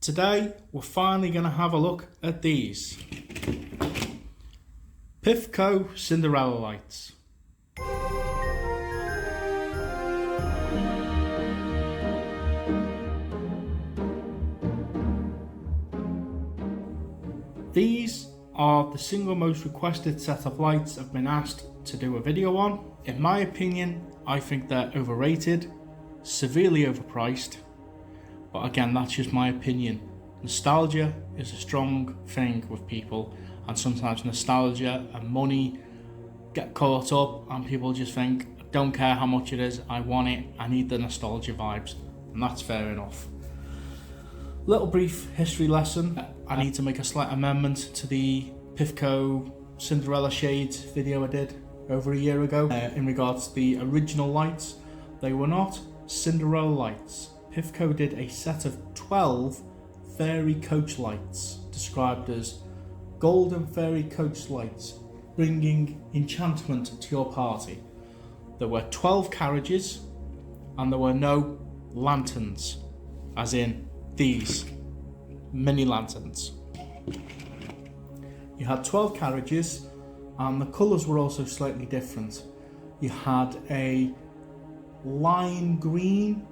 Today we're finally going to have a look at these Pifco Cinderella Lights. These are the single most requested set of lights I've been asked to do a video on. In my opinion, I think they're overrated, severely overpriced, but again, that's just my opinion. Nostalgia is a strong thing with people, and sometimes nostalgia and money get caught up and people just think, I don't care how much it is, I want it, I need the nostalgia vibes, and that's fair enough. Little brief history lesson. I need to make a slight amendment to the Pifco Cinderella Shades video I did over a year ago. In regards to the original lights, they were not Cinderella lights. Pifco did a set of 12 fairy coach lights, described as golden fairy coach lights, bringing enchantment to your party. There were 12 carriages and there were no lanterns, as in these mini lanterns. You had 12 carriages and the colours were also slightly different. You had a lime green,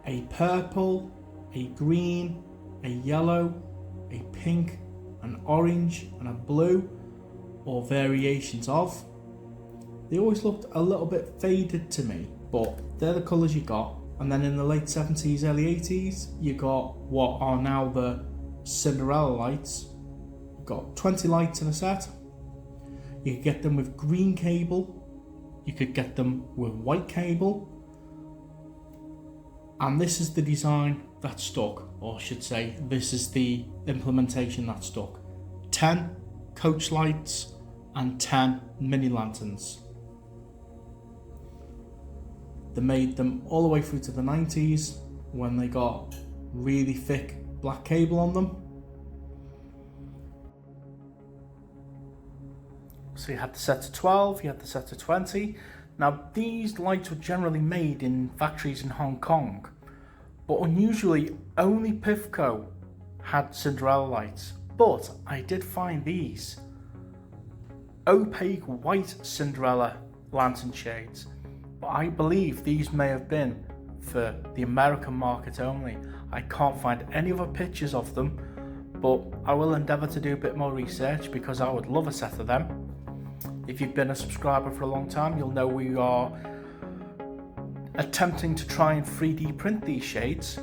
a purple, a green, a yellow, a pink, an orange and a blue, or variations of. They always looked a little bit faded to me, but they're the colours you got. And then in the late 70s, early 80s, you got what are now the Cinderella lights. You got 20 lights in a set. You could get them with green cable, you could get them with white cable, and this is the design that stuck, or I should say, this is the implementation that stuck. 10 coach lights and 10 mini lanterns. They made them all the way through to the 90s when they got really thick black cable on them. So you had the set of 12, you had the set of 20. Now these lights were generally made in factories in Hong Kong, but unusually only Pifco had Cinderella lights. But I did find these opaque white Cinderella lantern shades, but I believe these may have been for the American market only. I can't find any other pictures of them, but I will endeavour to do a bit more research because I would love a set of them. If you've been a subscriber for a long time, you'll know we are attempting to try and 3D print these shades.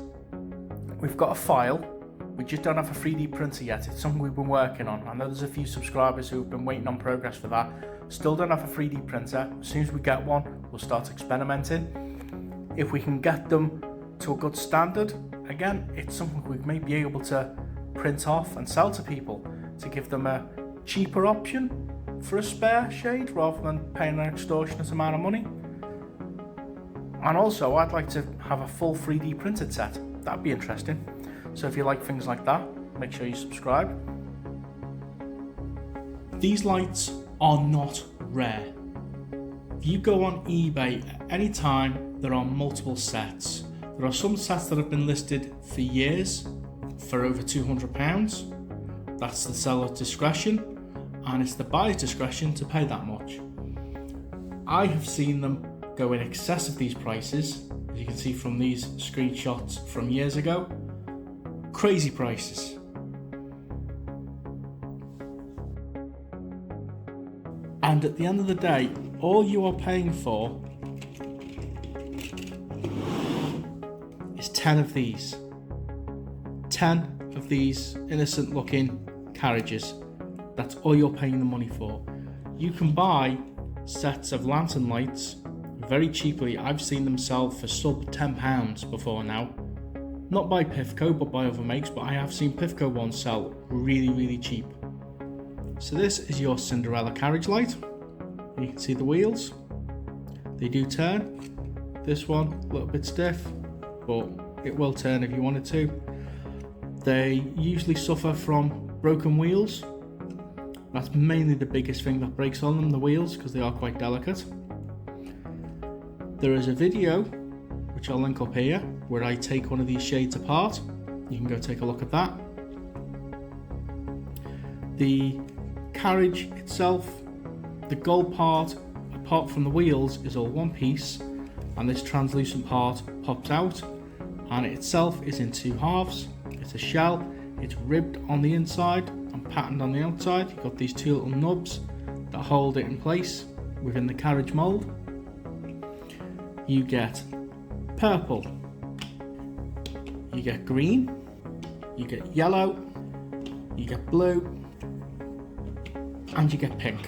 We've got a file, we just don't have a 3D printer yet. It's something we've been working on. I know there's a few subscribers who've been waiting on progress for that. Still don't have a 3D printer. As soon as we get one, we'll start experimenting. If we can get them to a good standard, again, it's something we may be able to print off and sell to people to give them a cheaper option for a spare shade rather than paying an extortionate amount of money. And also, I'd like to have a full 3D printed set. That'd be interesting. So if you like things like that, make sure you subscribe. These lights are not rare. If you go on eBay at any time, there are multiple sets. There are some sets that have been listed for years for over £200. That's the seller's discretion, and it's the buyer's discretion to pay that much. I have seen them go in excess of these prices, as you can see from these screenshots from years ago. Crazy prices. And at the end of the day, all you are paying for is 10 of these. 10 of these innocent looking carriages. That's all you're paying the money for. You can buy sets of lantern lights very cheaply. I've seen them sell for sub £10 before now. Not by Pifco, but by other makes, but I have seen Pifco ones sell really cheap. So this is your Cinderella carriage light. You can see the wheels. They do turn. This one, a little bit stiff, but it will turn if you wanted to. They usually suffer from broken wheels. That's mainly the biggest thing that breaks on them, the wheels, because they are quite delicate. There is a video, which I'll link up here, where I take one of these shades apart. You can go take a look at that. The carriage itself, the gold part, apart from the wheels, is all one piece, and this translucent part pops out, and it itself is in two halves. It's a shell, it's ribbed on the inside and patterned on the outside. You've got these two little nubs that hold it in place within the carriage mould. You get purple, you get green, you get yellow, you get blue, and you get pink.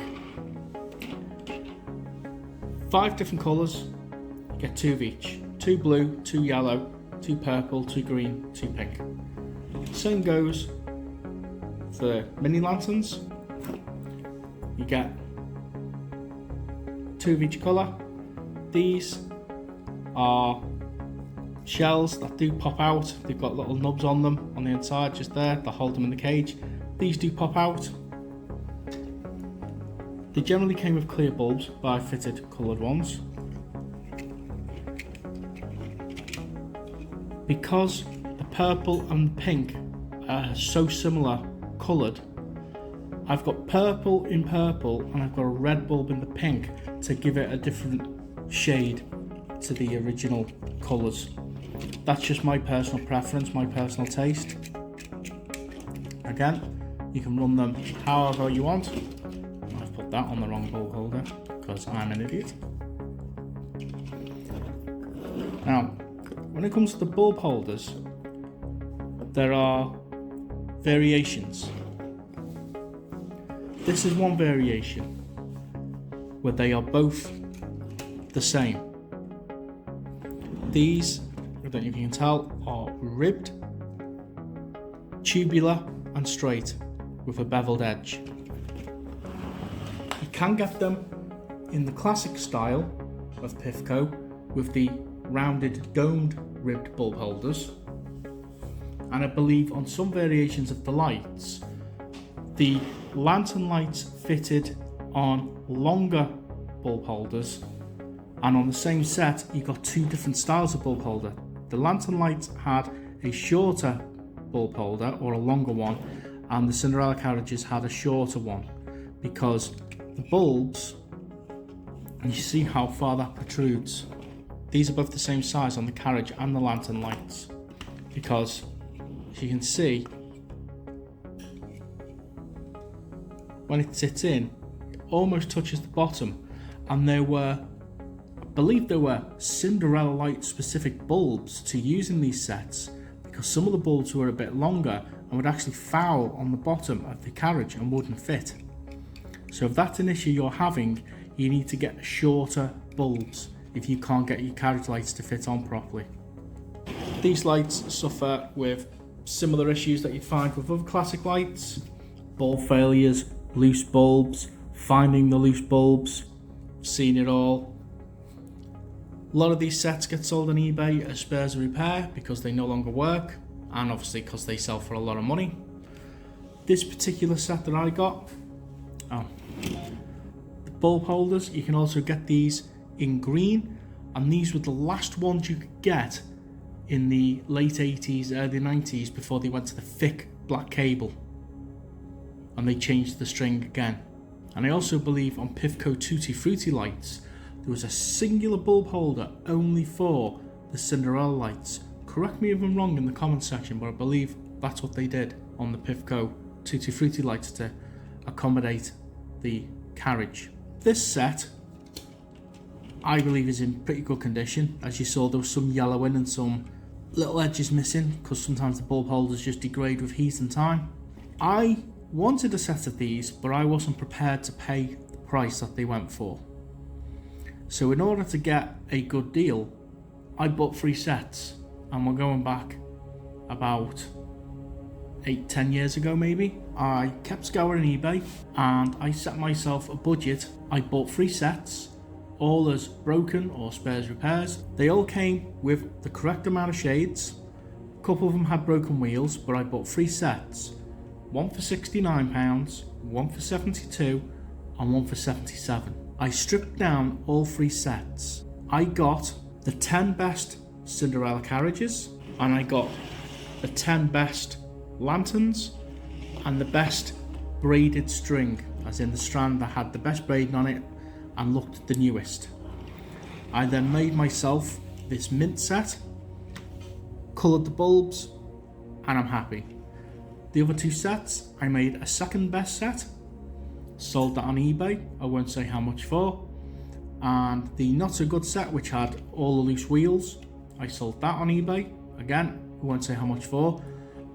5 different colours, you get 2 of each. 2 blue, 2 yellow, 2 purple, 2 green, 2 pink. Same goes for mini lanterns. You get 2 of each colour. These are shells that do pop out. They've got little nubs on them on the inside, just there, that hold them in the cage. These do pop out. They generally came with clear bulbs, but I fitted coloured ones. Because the purple and pink are so similar coloured, I've got purple in purple and I've got a red bulb in the pink to give it a different shade to the original colours. That's just my personal preference, my personal taste. Again, you can run them however you want. I've put that on the wrong bulb holder because I'm an idiot. Now, when it comes to the bulb holders, there are variations. This is one variation where they are both the same. These, I don't know if you can tell, are ribbed, tubular and straight with a beveled edge. You can get them in the classic style of Pifco with the rounded domed ribbed bulb holders, and I believe on some variations of the lights, the lantern lights fitted on longer bulb holders, and on the same set you got 2 different styles of bulb holder. The lantern lights had a shorter bulb holder or a longer one, and the Cinderella carriages had a shorter one, because the bulbs, and you see how far that protrudes. These are both the same size on the carriage and the lantern lights, because as you can see, when it sits in, it almost touches the bottom, and I believe there were Cinderella light specific bulbs to use in these sets, because some of the bulbs were a bit longer and would actually foul on the bottom of the carriage and wouldn't fit. So if that's an issue you're having, you need to get shorter bulbs if you can't get your carriage lights to fit on properly. These lights suffer with similar issues that you'd find with other classic lights: bulb failures, loose bulbs, finding the loose bulbs, seen it all. A lot of these sets get sold on eBay as spares and repair because they no longer work, and obviously because they sell for a lot of money. This particular set that I got, the bulb holders, you can also get these in green, and these were the last ones you could get in the late 80s, early 90s, before they went to the thick black cable and they changed the string again. And I also believe on Pifco Tutti Frutti lights there was a singular bulb holder only for the Cinderella lights. Correct me if I'm wrong in the comments section, but I believe that's what they did on the Pifco Tutti Frutti lights to accommodate the carriage. This set, I believe, is in pretty good condition. As you saw, there was some yellowing and some little edges missing because sometimes the bulb holders just degrade with heat and time. I wanted a set of these, but I wasn't prepared to pay the price that they went for. So in order to get a good deal, I bought 3 sets, and we're going back about 8-10 years ago maybe. I kept scouring eBay and I set myself a budget. I bought 3 sets, all as broken or spares repairs. They all came with the correct amount of shades. A couple of them had broken wheels, but I bought 3 sets. One for £69, one for £72, and one for £77. I stripped down all 3 sets. I got the 10 best Cinderella carriages, and I got the 10 best lanterns and the best braided string, as in the strand that had the best braiding on it and looked the newest. I then made myself this mint set, coloured the bulbs, and I'm happy. The other 2 sets, I made a second best set, sold that on eBay, I won't say how much for, and the not so good set, which had all the loose wheels, I sold that on eBay, again, I won't say how much for,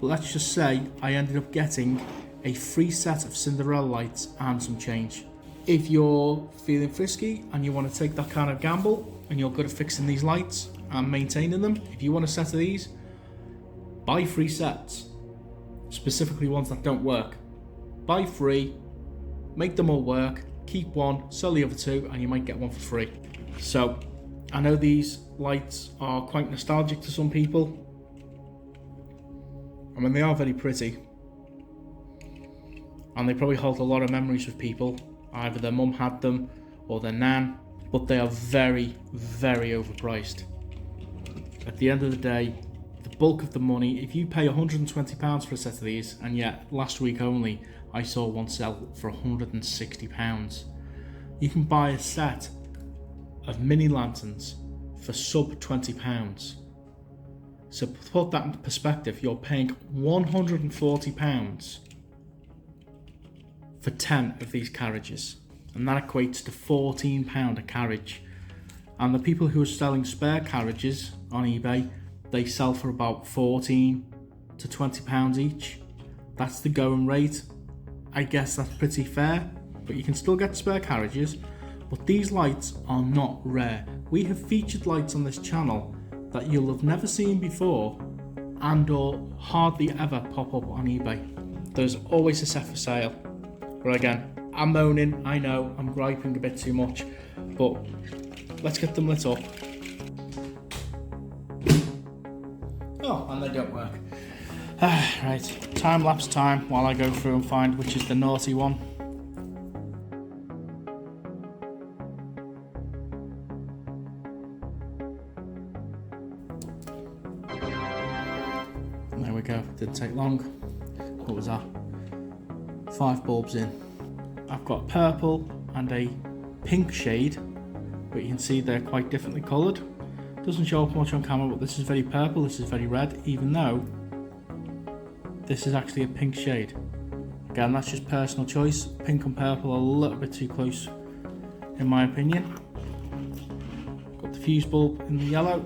but let's just say I ended up getting a free set of Cinderella lights and some change. If you're feeling frisky and you want to take that kind of gamble and you're good at fixing these lights and maintaining them, if you want a set of these, buy 3 sets, specifically ones that don't work. Buy 3, make them all work, keep 1, sell the other 2, and you might get 1 for free. So I know these lights are quite nostalgic to some people. I mean, they are very pretty, and they probably hold a lot of memories with people. Either their mum had them or their nan, but they are very, very overpriced. At the end of the day, the bulk of the money, if you pay £120 for a set of these, and yet last week only I saw one sell for £160, you can buy a set of mini lanterns for sub £20. So to put that into perspective, you're paying £140 for 10 of these carriages, and that equates to £14 a carriage. And the people who are selling spare carriages on eBay, they sell for about £14 to £20 each. That's the going rate. I guess that's pretty fair, but you can still get spare carriages. But these lights are not rare. We have featured lights on this channel that you'll have never seen before and or hardly ever pop up on eBay. There's always a set for sale. But again, I'm moaning, I know, I'm griping a bit too much, but let's get them lit up. Oh, and they don't work. Right, time-lapse time while I go through and find which is the naughty one. There we go, didn't take long. What was that? 5 bulbs in. I've got purple and a pink shade, but you can see they're quite differently coloured. Doesn't show up much on camera, but this is very purple, this is very red, even though this is actually a pink shade. Again, that's just personal choice. Pink and purple are a little bit too close, in my opinion. Got the fuse bulb in the yellow.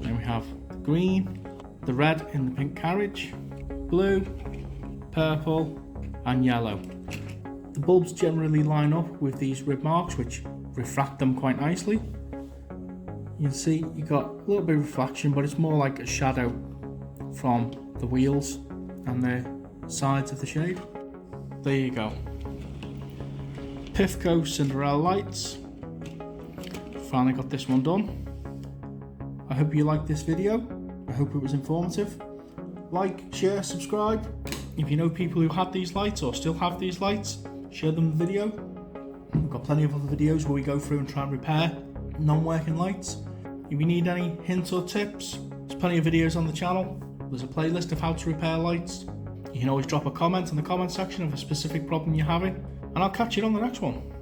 Then we have the green, the red in the pink carriage, blue, purple, and yellow. The bulbs generally line up with these rib marks, which refract them quite nicely. You can see you got a little bit of reflection, but it's more like a shadow from the wheels and the sides of the shade. There you go. Pifco Cinderella Lights. Finally got this one done. I hope you liked this video. I hope it was informative. Like, share, subscribe. If you know people who had these lights or still have these lights, share them the video. We've got plenty of other videos where we go through and try and repair non-working lights. If you need any hints or tips, there's plenty of videos on the channel. There's a playlist of how to repair lights. You can always drop a comment in the comment section of a specific problem you're having, and I'll catch you on the next one.